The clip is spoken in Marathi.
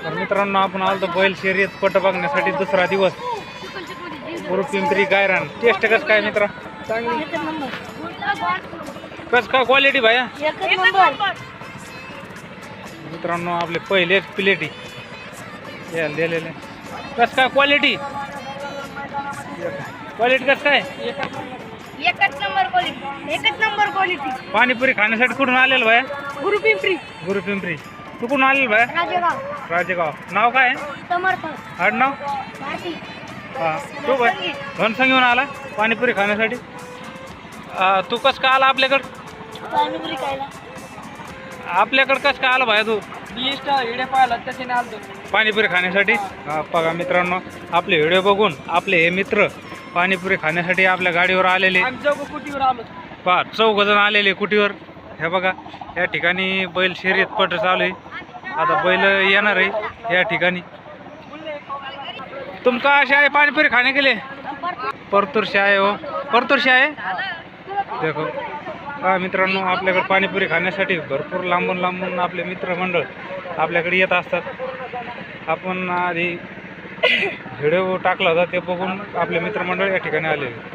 तर मित्रांनो आपण आलो बैल शर्यत पट बघण्यासाठी दुसरा दिवस पिंपरी गायरान. टेस्ट कसं काय मित्र? कस काय क्वालिटी भाया? मित्रांनो आपले पहिलेच प्लेटी दिलेले. कस काय क्वालिटी? क्वालिटी कस काय? एकच नंबर क्वालिटी. पाणीपुरी खाण्यासाठी कुठून आलेलं भाया? गुरुपिंपरी. तू कुठून आलेलं भाया? राजेगाव. नाव काय आहे? आडनाव? हा. तू भाई घनसंग घेऊन आला पाणीपुरी खाण्यासाठी. तू कस काय आला आपल्याकडं? आपल्याकडं कस काय आला भाया तू? पाणीपुरी खाण्यासाठी. बघा मित्रांनो आपले व्हिडिओ बघून आपले हे मित्र पाणीपुरी खाण्यासाठी आपल्या गाडीवर आलेले. पहा 4 जण आलेले कुटीवर. हे बघा या ठिकाणी बैल शर्यत पट चालू आहे. आता बैल येणार आहे या ठिकाणी. तुमका असे आहे पाणीपुरी खाने के लिए? परतूर से आहे हो. परतूर से आहे. देखो हा मित्रांनो आपल्याकडे पाणीपुरी खाण्यासाठी भरपूर लांबून आपले मित्रमंडळ आपल्याकडे येत असतात. आपण आधी व्हिडिओ टाकला होता ते बघून आपले मित्रमंडळ या ठिकाणी आलेले.